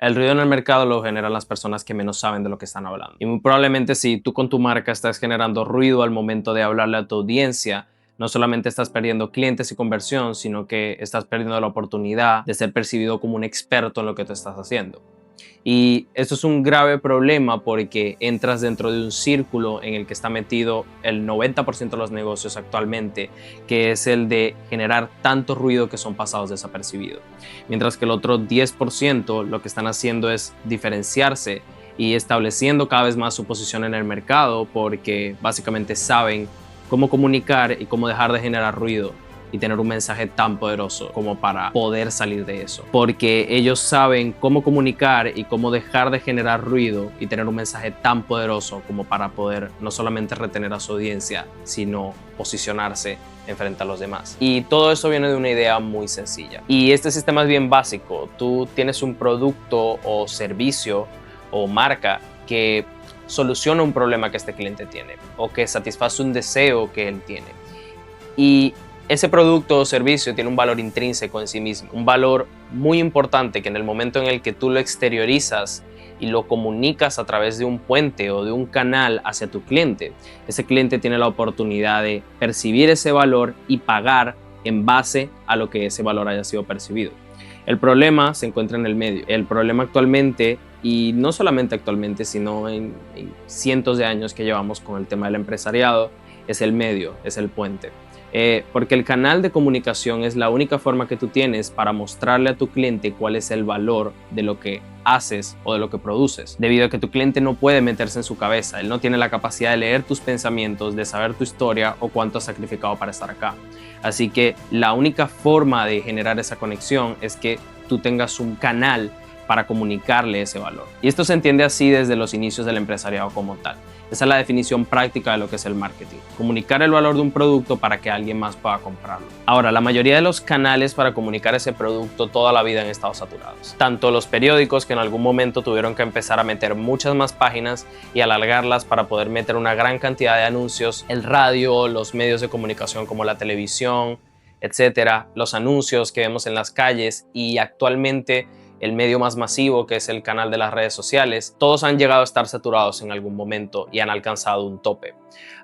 El ruido en el mercado lo generan las personas que menos saben de lo que están hablando. Y muy probablemente si tú con tu marca estás generando ruido al momento de hablarle a tu audiencia, no solamente estás perdiendo clientes y conversión, sino que estás perdiendo la oportunidad de ser percibido como un experto en lo que tú estás haciendo. Y esto es un grave problema porque entras dentro de un círculo en el que está metido el 90% de los negocios actualmente, que es el de generar tanto ruido que son pasados desapercibidos. Mientras que el otro 10% lo que están haciendo es diferenciarse y estableciendo cada vez más su posición en el mercado porque básicamente saben cómo comunicar y cómo dejar de generar ruido y tener un mensaje tan poderoso como para poder salir de eso. Porque ellos saben cómo comunicar y cómo dejar de generar ruido y tener un mensaje tan poderoso como para poder no solamente retener a su audiencia, sino posicionarse enfrente a los demás. Y todo eso viene de una idea muy sencilla. Y este sistema es bien básico. Tú tienes un producto o servicio o marca que soluciona un problema que este cliente tiene o que satisface un deseo que él tiene. Y ese producto o servicio tiene un valor intrínseco en sí mismo, un valor muy importante que en el momento en el que tú lo exteriorizas y lo comunicas a través de un puente o de un canal hacia tu cliente, ese cliente tiene la oportunidad de percibir ese valor y pagar en base a lo que ese valor haya sido percibido. El problema se encuentra en el medio. El problema actualmente, y no solamente actualmente, sino en cientos de años que llevamos con el tema del empresariado, es el medio, es el puente. Porque el canal de comunicación es la única forma que tú tienes para mostrarle a tu cliente cuál es el valor de lo que haces o de lo que produces, debido a que tu cliente no puede meterse en su cabeza, él no tiene la capacidad de leer tus pensamientos, de saber tu historia o cuánto has sacrificado para estar acá. Así que la única forma de generar esa conexión es que tú tengas un canal para comunicarle ese valor. Y esto se entiende así desde los inicios del empresariado como tal. Esa es la definición práctica de lo que es el marketing. Comunicar el valor de un producto para que alguien más pueda comprarlo. Ahora, la mayoría de los canales para comunicar ese producto toda la vida han estado saturados. Tanto los periódicos, que en algún momento tuvieron que empezar a meter muchas más páginas y alargarlas para poder meter una gran cantidad de anuncios, el radio, los medios de comunicación como la televisión, etcétera, los anuncios que vemos en las calles y actualmente el medio más masivo, que es el canal de las redes sociales, todos han llegado a estar saturados en algún momento y han alcanzado un tope.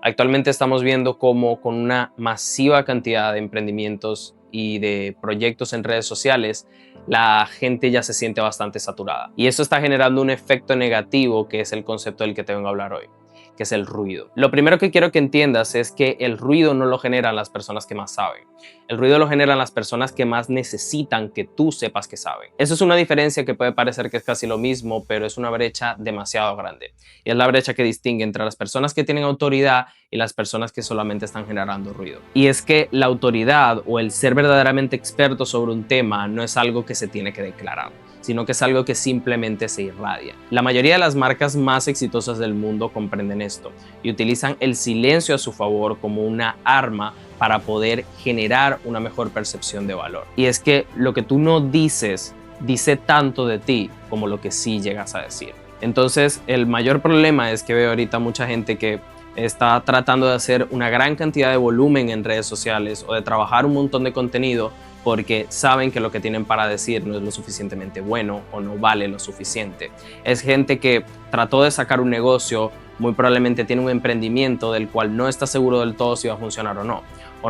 Actualmente estamos viendo cómo con una masiva cantidad de emprendimientos y de proyectos en redes sociales, la gente ya se siente bastante saturada. Y eso está generando un efecto negativo, que es el concepto del que te vengo a hablar hoy, que es el ruido. Lo primero que quiero que entiendas es que el ruido no lo generan las personas que más saben. El ruido lo generan las personas que más necesitan que tú sepas que saben. Eso es una diferencia que puede parecer que es casi lo mismo, pero es una brecha demasiado grande. Y es la brecha que distingue entre las personas que tienen autoridad y las personas que solamente están generando ruido. Y es que la autoridad o el ser verdaderamente experto sobre un tema no es algo que se tiene que declarar, sino que es algo que simplemente se irradia. La mayoría de las marcas más exitosas del mundo comprenden esto y utilizan el silencio a su favor como una arma para poder generar una mejor percepción de valor. Y es que lo que tú no dices dice tanto de ti como lo que sí llegas a decir. Entonces, el mayor problema es que veo ahorita mucha gente que está tratando de hacer una gran cantidad de volumen en redes sociales o de trabajar un montón de contenido porque saben que lo que tienen para decir no es lo suficientemente bueno o no vale lo suficiente. Es gente que trató de sacar un negocio, muy probablemente tiene un emprendimiento del cual no está seguro del todo si va a funcionar o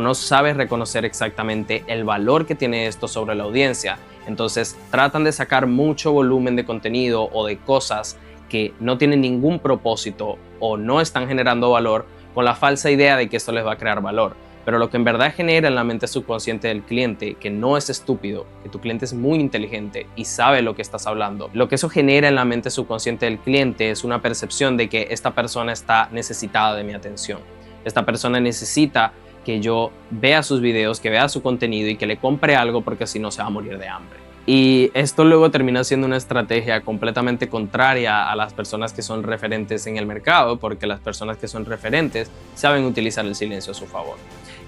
no sabe reconocer exactamente el valor que tiene esto sobre la audiencia. Entonces tratan de sacar mucho volumen de contenido o de cosas que no tienen ningún propósito o no están generando valor con la falsa idea de que esto les va a crear valor. Pero lo que en verdad genera en la mente subconsciente del cliente, que no es estúpido, que tu cliente es muy inteligente y sabe lo que estás hablando, lo que eso genera en la mente subconsciente del cliente es una percepción de que esta persona está necesitada de mi atención. Esta persona necesita que yo vea sus videos, que vea su contenido y que le compre algo porque si no se va a morir de hambre. Y esto luego termina siendo una estrategia completamente contraria a las personas que son referentes en el mercado, porque las personas que son referentes saben utilizar el silencio a su favor.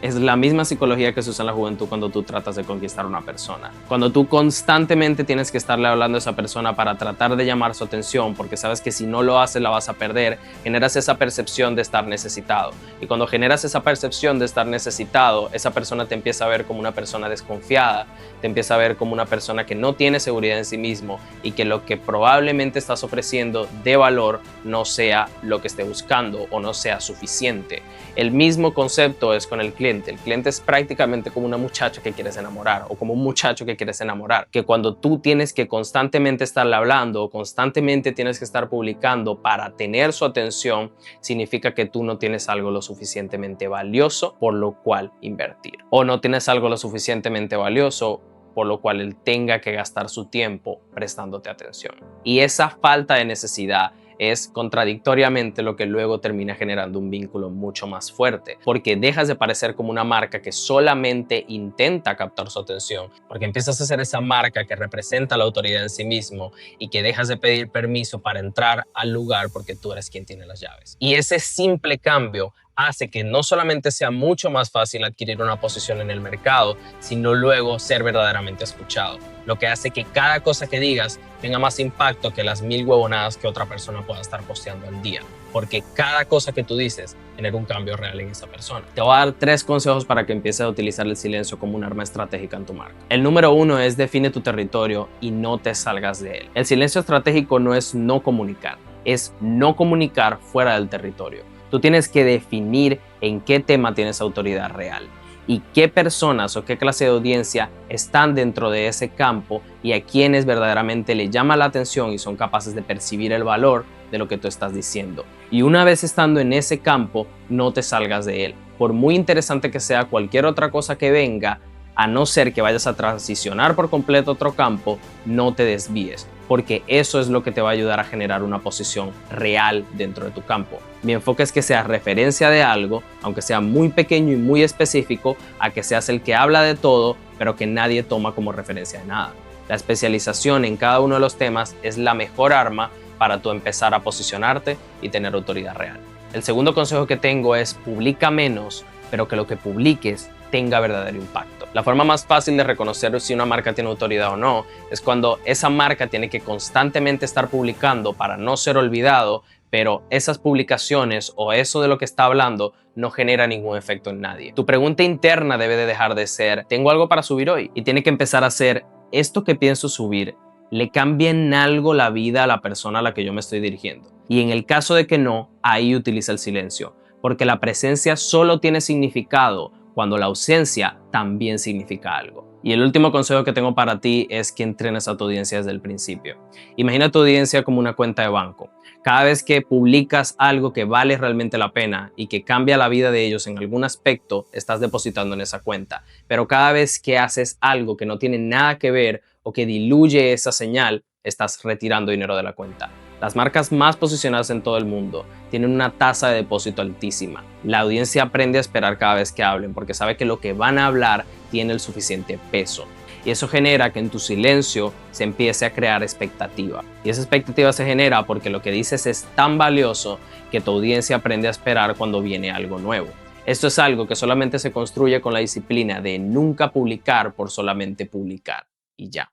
Es la misma psicología que se usa en la juventud cuando tú tratas de conquistar a una persona. Cuando tú constantemente tienes que estarle hablando a esa persona para tratar de llamar su atención, porque sabes que si no lo haces la vas a perder, generas esa percepción de estar necesitado. Y cuando generas esa percepción de estar necesitado, esa persona te empieza a ver como una persona desconfiada, te empieza a ver como una persona que no tiene seguridad en sí mismo y que lo que probablemente estás ofreciendo de valor no sea lo que esté buscando o no sea suficiente. El mismo concepto es con el cliente. El cliente es prácticamente como una muchacha que quieres enamorar o como un muchacho que quieres enamorar, que cuando tú tienes que constantemente estarle hablando o constantemente tienes que estar publicando para tener su atención, significa que tú no tienes algo lo suficientemente valioso por lo cual invertir, o no tienes algo lo suficientemente valioso por lo cual él tenga que gastar su tiempo prestándote atención. Y esa falta de necesidad es contradictoriamente lo que luego termina generando un vínculo mucho más fuerte, porque dejas de parecer como una marca que solamente intenta captar su atención, porque empiezas a ser esa marca que representa la autoridad en sí mismo y que dejas de pedir permiso para entrar al lugar porque tú eres quien tiene las llaves. Y ese simple cambio hace que no solamente sea mucho más fácil adquirir una posición en el mercado, sino luego ser verdaderamente escuchado. Lo que hace que cada cosa que digas tenga más impacto que las 1000 huevonadas que otra persona pueda estar posteando al día. Porque cada cosa que tú dices genera un cambio real en esa persona. Te voy a dar 3 consejos para que empieces a utilizar el silencio como un arma estratégica en tu marca. El número 1 es: define tu territorio y no te salgas de él. El silencio estratégico no es no comunicar, es no comunicar fuera del territorio. Tú tienes que definir en qué tema tienes autoridad real y qué personas o qué clase de audiencia están dentro de ese campo y a quienes verdaderamente le llama la atención y son capaces de percibir el valor de lo que tú estás diciendo. Y una vez estando en ese campo, no te salgas de él. Por muy interesante que sea cualquier otra cosa que venga, a no ser que vayas a transicionar por completo a otro campo, no te desvíes, porque eso es lo que te va a ayudar a generar una posición real dentro de tu campo. Mi enfoque es que seas referencia de algo, aunque sea muy pequeño y muy específico, a que seas el que habla de todo, pero que nadie toma como referencia de nada. La especialización en cada uno de los temas es la mejor arma para tú empezar a posicionarte y tener autoridad real. El segundo consejo que tengo es: publica menos, pero que lo que publiques tenga verdadero impacto. La forma más fácil de reconocer si una marca tiene autoridad o no es cuando esa marca tiene que constantemente estar publicando para no ser olvidado, pero esas publicaciones o eso de lo que está hablando no genera ningún efecto en nadie. Tu pregunta interna debe de dejar de ser: ¿tengo algo para subir hoy? Y tiene que empezar a ser: ¿esto que pienso subir le cambia en algo la vida a la persona a la que yo me estoy dirigiendo? Y en el caso de que no, ahí utiliza el silencio, porque la presencia solo tiene significado cuando la ausencia también significa algo. Y el último consejo que tengo para ti es que entrenes a tu audiencia desde el principio. Imagina tu audiencia como una cuenta de banco. Cada vez que publicas algo que vale realmente la pena y que cambia la vida de ellos en algún aspecto, estás depositando en esa cuenta. Pero cada vez que haces algo que no tiene nada que ver o que diluye esa señal, estás retirando dinero de la cuenta. Las marcas más posicionadas en todo el mundo tienen una tasa de depósito altísima. La audiencia aprende a esperar cada vez que hablen porque sabe que lo que van a hablar tiene el suficiente peso. Y eso genera que en tu silencio se empiece a crear expectativa. Y esa expectativa se genera porque lo que dices es tan valioso que tu audiencia aprende a esperar cuando viene algo nuevo. Esto es algo que solamente se construye con la disciplina de nunca publicar por solamente publicar y ya.